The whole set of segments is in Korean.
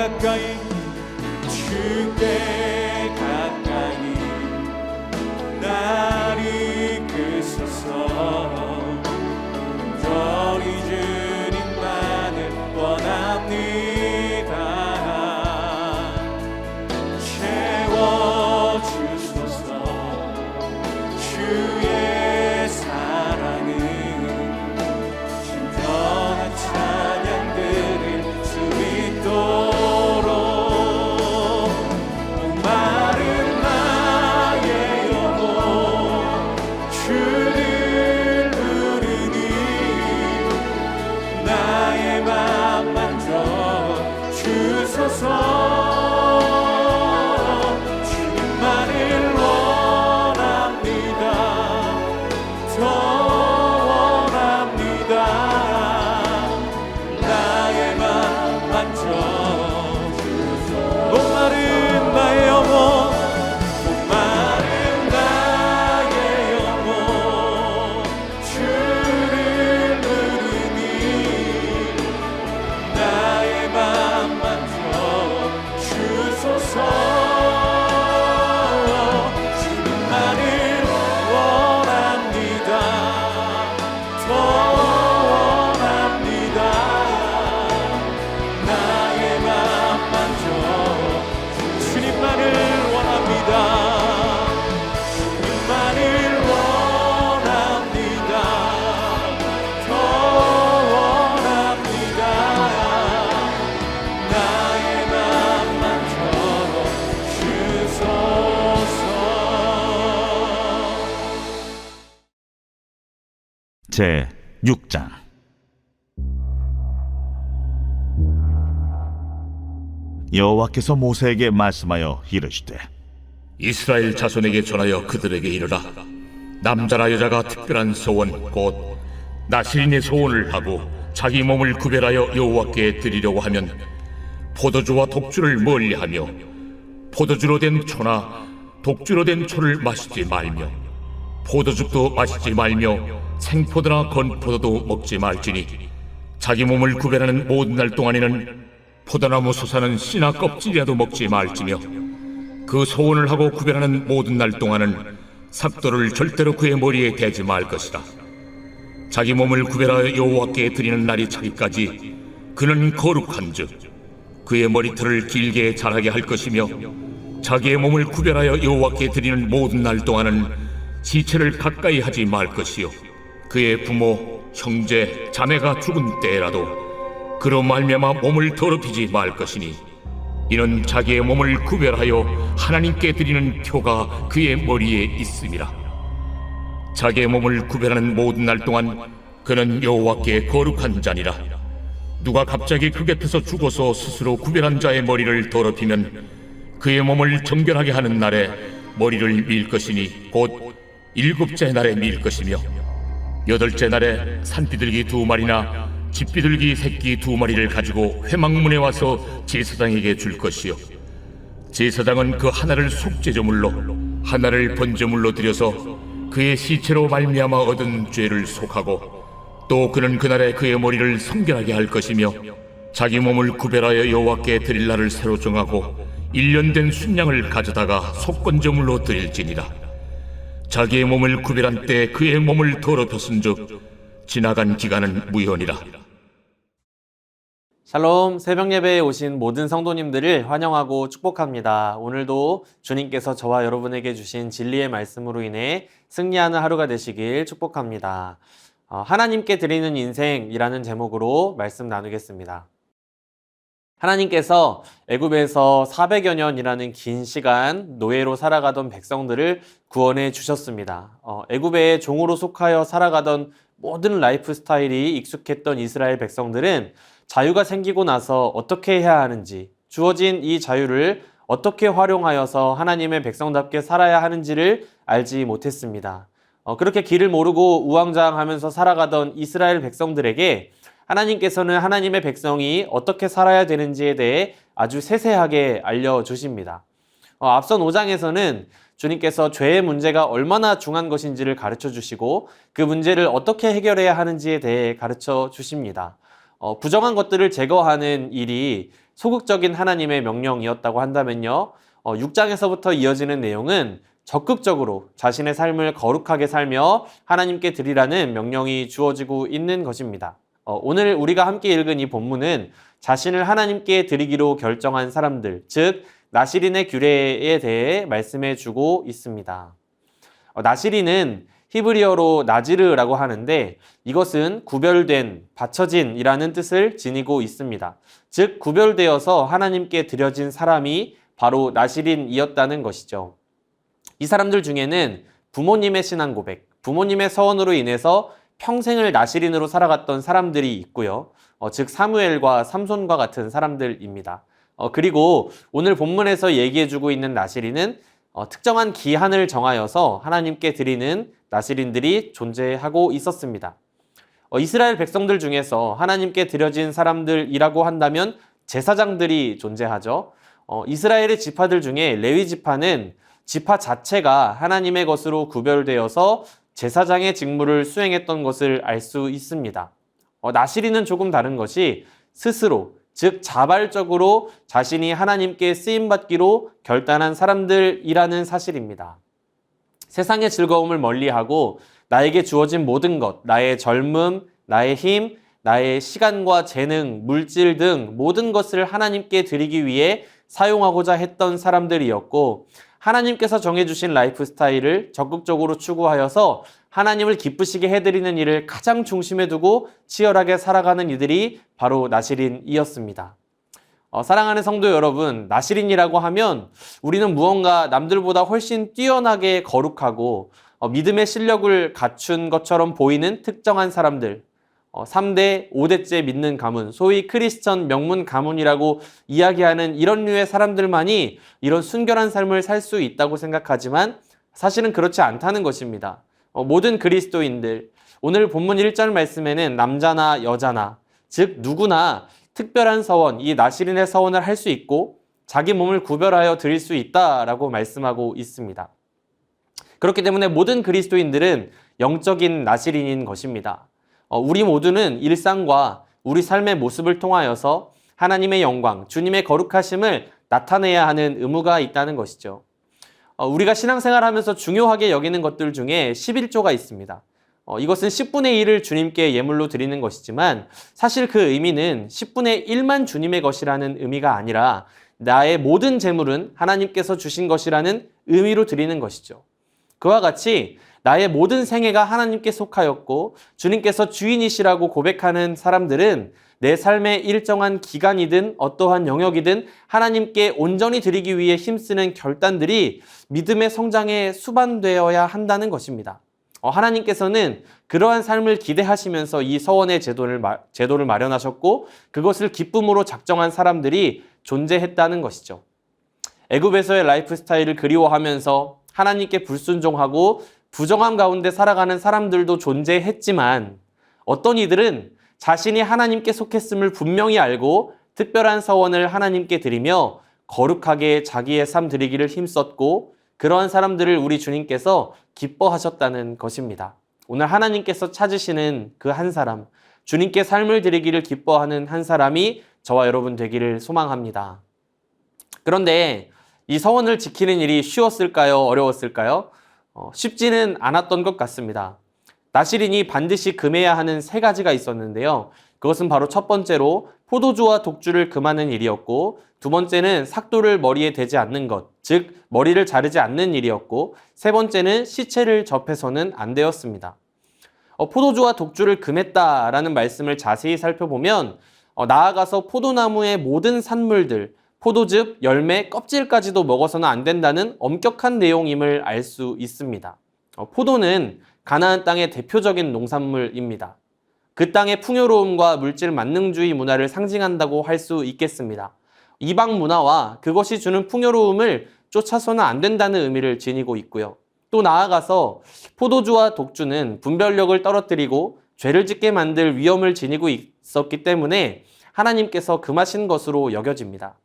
가까이 주께 가까이 날 이끄소서. 저희 주님만을 원합니다. 채워주소서. 주의 사랑은 신선한 찬양들을 수 있도록 목마른 나의 영혼 주를 부르니 나의 맘 만져 주소서. 주님만을 원합니다. 더 원합니다. 나의 맘 만져 주소서. 목마른 나의 영혼 목마른 나의 영혼 주를 부르니 나의 맘 만져 주소서. 주님만을 원합니다. 더 원합니다. 나의 맘 만져 주님만을 원합니다. 주님만을 원합니다. 더 원합니다. 나의 맘 만져 주소서. 제 6장. 여호와께서 모세에게 말씀하여 이르시되 이스라엘 자손에게 전하여 그들에게 이르라. 남자나 여자가 특별한 소원 곧 나실인의 소원을 하고 자기 몸을 구별하여 여호와께 드리려고 하면 포도주와 독주를 멀리하며 포도주로 된 초나 독주로 된 초를 마시지 말며 포도즙도 마시지 말며 생포도나 건포도도 먹지 말지니 자기 몸을 구별하는 모든 날 동안에는 포도나무 솟아는 씨나 껍질이라도 먹지 말지며 그 소원을 하고 구별하는 모든 날 동안은 삭도를 절대로 그의 머리에 대지 말 것이다. 자기 몸을 구별하여 여호와께 드리는 날이 차기까지 그는 거룩한즉 그의 머리털을 길게 자라게 할 것이며 자기의 몸을 구별하여 여호와께 드리는 모든 날 동안은 시체를 가까이 하지 말 것이요 그의 부모, 형제, 자매가 죽은 때라도 그로 말미암아 몸을 더럽히지 말 것이니 이는 자기의 몸을 구별하여 하나님께 드리는 표가 그의 머리에 있음이라. 자기의 몸을 구별하는 모든 날 동안 그는 여호와께 거룩한 자니라. 누가 갑자기 그 곁에서 죽어서 스스로 구별한 자의 머리를 더럽히면 그의 몸을 정결하게 하는 날에 머리를 밀 것이니 곧 일곱째 날에 밀 것이며 여덟째 날에 산비둘기 2마리나 집비둘기 새끼 2마리를 가지고 회막문에 와서 제사장에게 줄 것이요 제사장은 그 하나를 속죄제물로 하나를 번제물로 드려서 그의 시체로 말미암아 얻은 죄를 속하고 또 그는 그날에 그의 머리를 성결하게 할 것이며 자기 몸을 구별하여 여호와께 드릴 날을 새로 정하고 1년 된 순양을 가져다가 속건제물로 드릴지니라. 자기의 몸을 구별한 때 그의 몸을 더럽혔은즉 지나간 기간은 무효니라. 샬롬, 새벽 예배에 오신 모든 성도님들을 환영하고 축복합니다. 오늘도 주님께서 저와 여러분에게 주신 진리의 말씀으로 인해 승리하는 하루가 되시길 축복합니다. 하나님께 드리는 인생이라는 제목으로 말씀 나누겠습니다. 하나님께서 애굽에서 400여 년이라는 긴 시간 노예로 살아가던 백성들을 구원해 주셨습니다. 애굽의 종으로 속하여 살아가던 모든 라이프 스타일이 익숙했던 이스라엘 백성들은 자유가 생기고 나서 어떻게 해야 하는지, 주어진 이 자유를 어떻게 활용하여서 하나님의 백성답게 살아야 하는지를 알지 못했습니다. 그렇게 길을 모르고 우왕좌왕하면서 살아가던 이스라엘 백성들에게 하나님께서는 하나님의 백성이 어떻게 살아야 되는지에 대해 아주 세세하게 알려주십니다. 앞선 5장에서는 주님께서 죄의 문제가 얼마나 중한 것인지를 가르쳐 주시고 그 문제를 어떻게 해결해야 하는지에 대해 가르쳐 주십니다. 부정한 것들을 제거하는 일이 소극적인 하나님의 명령이었다고 한다면요. 6장에서부터 이어지는 내용은 적극적으로 자신의 삶을 거룩하게 살며 하나님께 드리라는 명령이 주어지고 있는 것입니다. 오늘 우리가 함께 읽은 이 본문은 자신을 하나님께 드리기로 결정한 사람들, 즉 나시린의 규례에 대해 말씀해 주고 있습니다. 나시린은 히브리어로 나지르라고 하는데 이것은 구별된, 바쳐진이라는 뜻을 지니고 있습니다. 즉 구별되어서 하나님께 드려진 사람이 바로 나시린이었다는 것이죠. 이 사람들 중에는 부모님의 신앙 고백, 부모님의 서원으로 인해서 평생을 나시린으로 살아갔던 사람들이 있고요. 즉 사무엘과 삼손과 같은 사람들입니다. 그리고 오늘 본문에서 얘기해주고 있는 나시린은 특정한 기한을 정하여서 하나님께 드리는 나시린들이 존재하고 있었습니다. 이스라엘 백성들 중에서 하나님께 드려진 사람들이라고 한다면 제사장들이 존재하죠. 이스라엘의 지파들 중에 레위 지파는 지파 자체가 하나님의 것으로 구별되어서 제사장의 직무를 수행했던 것을 알 수 있습니다. 나시린은 조금 다른 것이 스스로, 즉 자발적으로 자신이 하나님께 쓰임받기로 결단한 사람들이라는 사실입니다. 세상의 즐거움을 멀리하고 나에게 주어진 모든 것, 나의 젊음, 나의 힘, 나의 시간과 재능, 물질 등 모든 것을 하나님께 드리기 위해 사용하고자 했던 사람들이었고 하나님께서 정해주신 라이프 스타일을 적극적으로 추구하여서 하나님을 기쁘시게 해드리는 일을 가장 중심에 두고 치열하게 살아가는 이들이 바로 나시린이었습니다. 사랑하는 성도 여러분, 나시린이라고 하면 우리는 무언가 남들보다 훨씬 뛰어나게 거룩하고 믿음의 실력을 갖춘 것처럼 보이는 특정한 사람들, 3대, 5대째 믿는 가문, 소위 크리스천 명문 가문이라고 이야기하는 이런 류의 사람들만이 이런 순결한 삶을 살 수 있다고 생각하지만 사실은 그렇지 않다는 것입니다. 모든 그리스도인들, 오늘 본문 1절 말씀에는 남자나 여자나, 즉 누구나 특별한 서원, 이 나시린의 서원을 할 수 있고 자기 몸을 구별하여 드릴 수 있다라고 말씀하고 있습니다. 그렇기 때문에 모든 그리스도인들은 영적인 나시린인 것입니다. 우리 모두는 일상과 우리 삶의 모습을 통하여서 하나님의 영광, 주님의 거룩하심을 나타내야 하는 의무가 있다는 것이죠. 우리가 신앙생활하면서 중요하게 여기는 것들 중에 11조가 있습니다. 이것은 10분의 1을 주님께 예물로 드리는 것이지만 사실 그 의미는 10분의 1만 주님의 것이라는 의미가 아니라 나의 모든 재물은 하나님께서 주신 것이라는 의미로 드리는 것이죠. 그와 같이 나의 모든 생애가 하나님께 속하였고 주님께서 주인이시라고 고백하는 사람들은 내 삶의 일정한 기간이든 어떠한 영역이든 하나님께 온전히 드리기 위해 힘쓰는 결단들이 믿음의 성장에 수반되어야 한다는 것입니다. 하나님께서는 그러한 삶을 기대하시면서 이 서원의 제도를 마련하셨고 그것을 기쁨으로 작정한 사람들이 존재했다는 것이죠. 애굽에서의 라이프 스타일을 그리워하면서 하나님께 불순종하고 부정함 가운데 살아가는 사람들도 존재했지만 어떤 이들은 자신이 하나님께 속했음을 분명히 알고 특별한 서원을 하나님께 드리며 거룩하게 자기의 삶 드리기를 힘썼고 그러한 사람들을 우리 주님께서 기뻐하셨다는 것입니다. 오늘 하나님께서 찾으시는 그 한 사람, 주님께 삶을 드리기를 기뻐하는 한 사람이 저와 여러분 되기를 소망합니다. 그런데 이 서원을 지키는 일이 쉬웠을까요? 어려웠을까요? 쉽지는 않았던 것 같습니다. 나시린이 반드시 금해야 하는 3가지가 있었는데요. 그것은 바로 첫 번째로 포도주와 독주를 금하는 일이었고 두 번째는 삭도를 머리에 대지 않는 것, 즉 머리를 자르지 않는 일이었고 세 번째는 시체를 접해서는 안 되었습니다. 포도주와 독주를 금했다라는 말씀을 자세히 살펴보면 나아가서 포도나무의 모든 산물들, 포도즙, 열매, 껍질까지도 먹어서는 안 된다는 엄격한 내용임을 알 수 있습니다. 포도는 가나안 땅의 대표적인 농산물입니다. 그 땅의 풍요로움과 물질 만능주의 문화를 상징한다고 할 수 있겠습니다. 이방 문화와 그것이 주는 풍요로움을 쫓아서는 안 된다는 의미를 지니고 있고요. 또 나아가서 포도주와 독주는 분별력을 떨어뜨리고 죄를 짓게 만들 위험을 지니고 있었기 때문에 하나님께서 금하신 것으로 여겨집니다.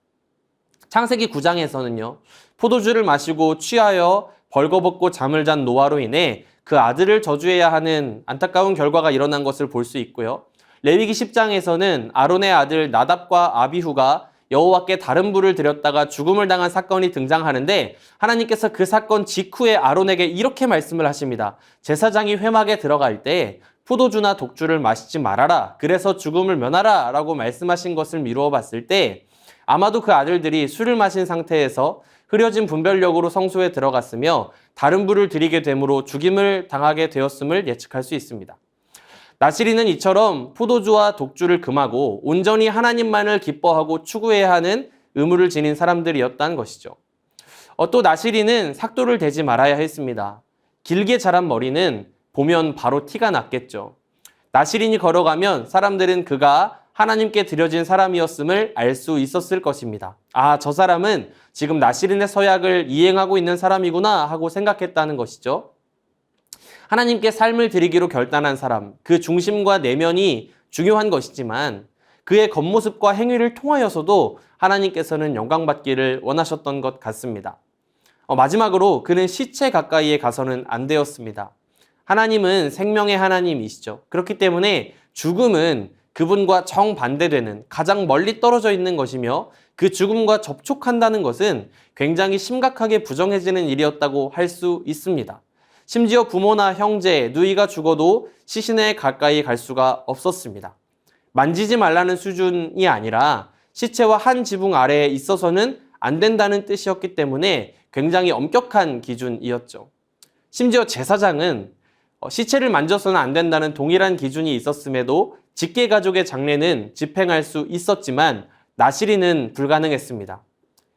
창세기 9장에서는요, 포도주를 마시고 취하여 벌거벗고 잠을 잔 노아로 인해 그 아들을 저주해야 하는 안타까운 결과가 일어난 것을 볼 수 있고요. 레위기 10장에서는 아론의 아들 나답과 아비후가 여호와께 다른 불을 드렸다가 죽음을 당한 사건이 등장하는데 하나님께서 그 사건 직후에 아론에게 이렇게 말씀을 하십니다. 제사장이 회막에 들어갈 때 포도주나 독주를 마시지 말아라. 그래서 죽음을 면하라 라고 말씀하신 것을 미루어 봤을 때 아마도 그 아들들이 술을 마신 상태에서 흐려진 분별력으로 성소에 들어갔으며 다른 불을 드리게 되므로 죽임을 당하게 되었음을 예측할 수 있습니다. 나시린은 이처럼 포도주와 독주를 금하고 온전히 하나님만을 기뻐하고 추구해야 하는 의무를 지닌 사람들이었다는 것이죠. 또 나시린은 삭도를 대지 말아야 했습니다. 길게 자란 머리는 보면 바로 티가 났겠죠. 나시린이 걸어가면 사람들은 그가 하나님께 드려진 사람이었음을 알 수 있었을 것입니다. 아, 저 사람은 지금 나시린의 서약을 이행하고 있는 사람이구나 하고 생각했다는 것이죠. 하나님께 삶을 드리기로 결단한 사람, 그 중심과 내면이 중요한 것이지만 그의 겉모습과 행위를 통하여서도 하나님께서는 영광받기를 원하셨던 것 같습니다. 마지막으로 그는 시체 가까이에 가서는 안 되었습니다. 하나님은 생명의 하나님이시죠. 그렇기 때문에 죽음은 그분과 정반대되는 가장 멀리 떨어져 있는 것이며 그 죽음과 접촉한다는 것은 굉장히 심각하게 부정해지는 일이었다고 할 수 있습니다. 심지어 부모나 형제, 누이가 죽어도 시신에 가까이 갈 수가 없었습니다. 만지지 말라는 수준이 아니라 시체와 한 지붕 아래에 있어서는 안 된다는 뜻이었기 때문에 굉장히 엄격한 기준이었죠. 심지어 제사장은 시체를 만져서는 안 된다는 동일한 기준이 있었음에도 직계가족의 장례는 집행할 수 있었지만 나시린은 불가능했습니다.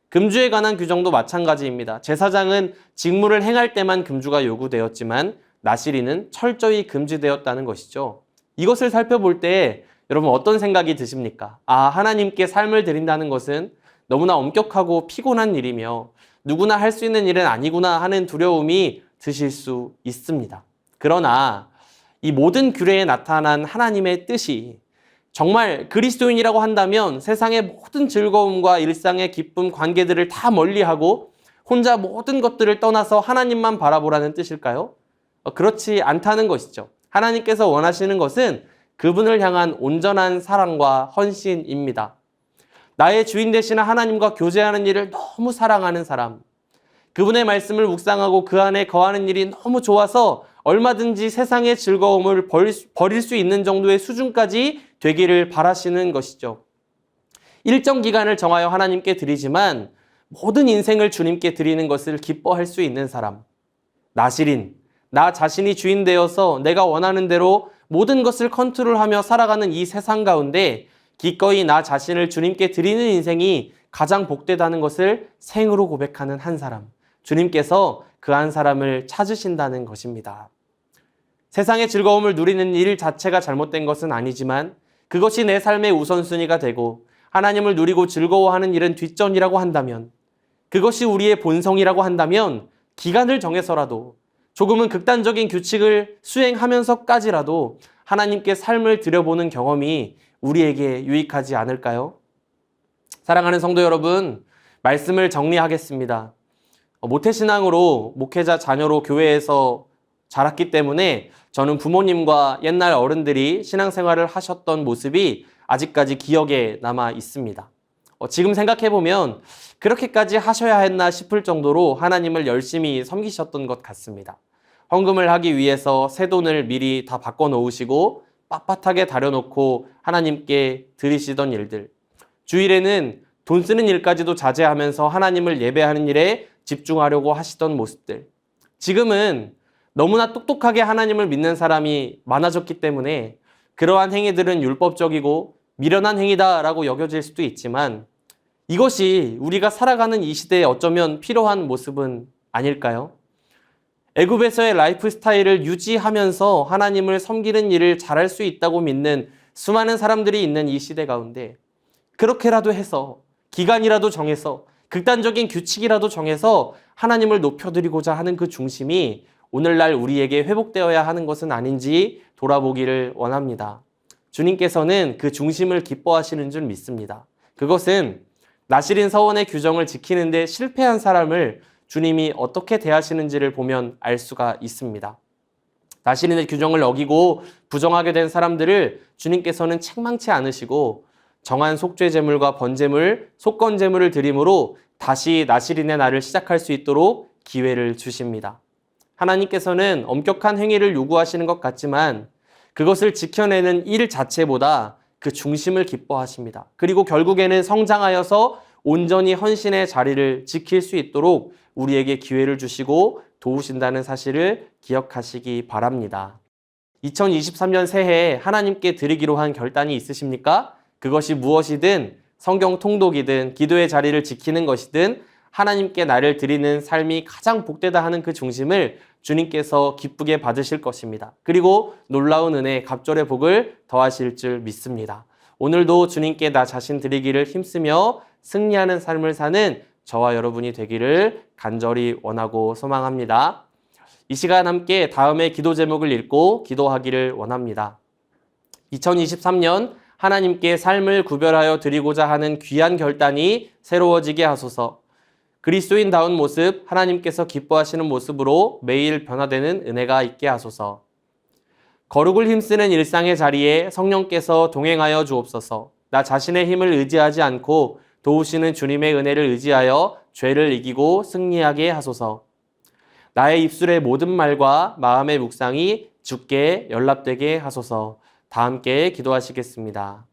금주에 관한 규정도 마찬가지입니다. 제사장은 직무를 행할 때만 금주가 요구되었지만 나시린은 철저히 금지되었다는 것이죠. 이것을 살펴볼 때 여러분 어떤 생각이 드십니까? 아, 하나님께 삶을 드린다는 것은 너무나 엄격하고 피곤한 일이며 누구나 할 수 있는 일은 아니구나 하는 두려움이 드실 수 있습니다. 그러나 이 모든 규례에 나타난 하나님의 뜻이 정말 그리스도인이라고 한다면 세상의 모든 즐거움과 일상의 기쁨, 관계들을 다 멀리하고 혼자 모든 것들을 떠나서 하나님만 바라보라는 뜻일까요? 그렇지 않다는 것이죠. 하나님께서 원하시는 것은 그분을 향한 온전한 사랑과 헌신입니다. 나의 주인 되시는 하나님과 교제하는 일을 너무 사랑하는 사람, 그분의 말씀을 묵상하고 그 안에 거하는 일이 너무 좋아서 얼마든지 세상의 즐거움을 버릴 수 있는 정도의 수준까지 되기를 바라시는 것이죠. 일정 기간을 정하여 하나님께 드리지만 모든 인생을 주님께 드리는 것을 기뻐할 수 있는 사람. 나시린, 나 자신이 주인 되어서 내가 원하는 대로 모든 것을 컨트롤하며 살아가는 이 세상 가운데 기꺼이 나 자신을 주님께 드리는 인생이 가장 복되다는 것을 생으로 고백하는 한 사람. 주님께서 그 한 사람을 찾으신다는 것입니다. 세상의 즐거움을 누리는 일 자체가 잘못된 것은 아니지만 그것이 내 삶의 우선순위가 되고 하나님을 누리고 즐거워하는 일은 뒷전이라고 한다면, 그것이 우리의 본성이라고 한다면 기간을 정해서라도 조금은 극단적인 규칙을 수행하면서까지라도 하나님께 삶을 들여보는 경험이 우리에게 유익하지 않을까요? 사랑하는 성도 여러분, 말씀을 정리하겠습니다. 모태신앙으로 목회자 자녀로 교회에서 자랐기 때문에 저는 부모님과 옛날 어른들이 신앙생활을 하셨던 모습이 아직까지 기억에 남아 있습니다. 지금 생각해보면 그렇게까지 하셔야 했나 싶을 정도로 하나님을 열심히 섬기셨던 것 같습니다. 헌금을 하기 위해서 새 돈을 미리 다 바꿔놓으시고 빳빳하게 다려놓고 하나님께 드리시던 일들, 주일에는 돈 쓰는 일까지도 자제하면서 하나님을 예배하는 일에 집중하려고 하시던 모습들, 지금은 너무나 똑똑하게 하나님을 믿는 사람이 많아졌기 때문에 그러한 행위들은 율법적이고 미련한 행위다라고 여겨질 수도 있지만 이것이 우리가 살아가는 이 시대에 어쩌면 필요한 모습은 아닐까요? 애굽에서의 라이프 스타일을 유지하면서 하나님을 섬기는 일을 잘할 수 있다고 믿는 수많은 사람들이 있는 이 시대 가운데 그렇게라도 해서 기간이라도 정해서 극단적인 규칙이라도 정해서 하나님을 높여드리고자 하는 그 중심이 오늘날 우리에게 회복되어야 하는 것은 아닌지 돌아보기를 원합니다. 주님께서는 그 중심을 기뻐하시는 줄 믿습니다. 그것은 나시린 서원의 규정을 지키는 데 실패한 사람을 주님이 어떻게 대하시는지를 보면 알 수가 있습니다. 나시린의 규정을 어기고 부정하게 된 사람들을 주님께서는 책망치 않으시고 정한 속죄제물과 번제물, 속건제물을 드림으로 다시 나실인의 날을 시작할 수 있도록 기회를 주십니다. 하나님께서는 엄격한 행위를 요구하시는 것 같지만 그것을 지켜내는 일 자체보다 그 중심을 기뻐하십니다. 그리고 결국에는 성장하여서 온전히 헌신의 자리를 지킬 수 있도록 우리에게 기회를 주시고 도우신다는 사실을 기억하시기 바랍니다. 2023년 새해에 하나님께 드리기로 한 결단이 있으십니까? 그것이 무엇이든 성경 통독이든 기도의 자리를 지키는 것이든 하나님께 나를 드리는 삶이 가장 복되다 하는 그 중심을 주님께서 기쁘게 받으실 것입니다. 그리고 놀라운 은혜, 갑절의 복을 더하실 줄 믿습니다. 오늘도 주님께 나 자신 드리기를 힘쓰며 승리하는 삶을 사는 저와 여러분이 되기를 간절히 원하고 소망합니다. 이 시간 함께 다음의 기도 제목을 읽고 기도하기를 원합니다. 2023년 하나님께 삶을 구별하여 드리고자 하는 귀한 결단이 새로워지게 하소서. 그리스도인다운 모습, 하나님께서 기뻐하시는 모습으로 매일 변화되는 은혜가 있게 하소서. 거룩을 힘쓰는 일상의 자리에 성령께서 동행하여 주옵소서. 나 자신의 힘을 의지하지 않고 도우시는 주님의 은혜를 의지하여 죄를 이기고 승리하게 하소서. 나의 입술의 모든 말과 마음의 묵상이 주께 연락되게 하소서. 다 함께 기도하시겠습니다.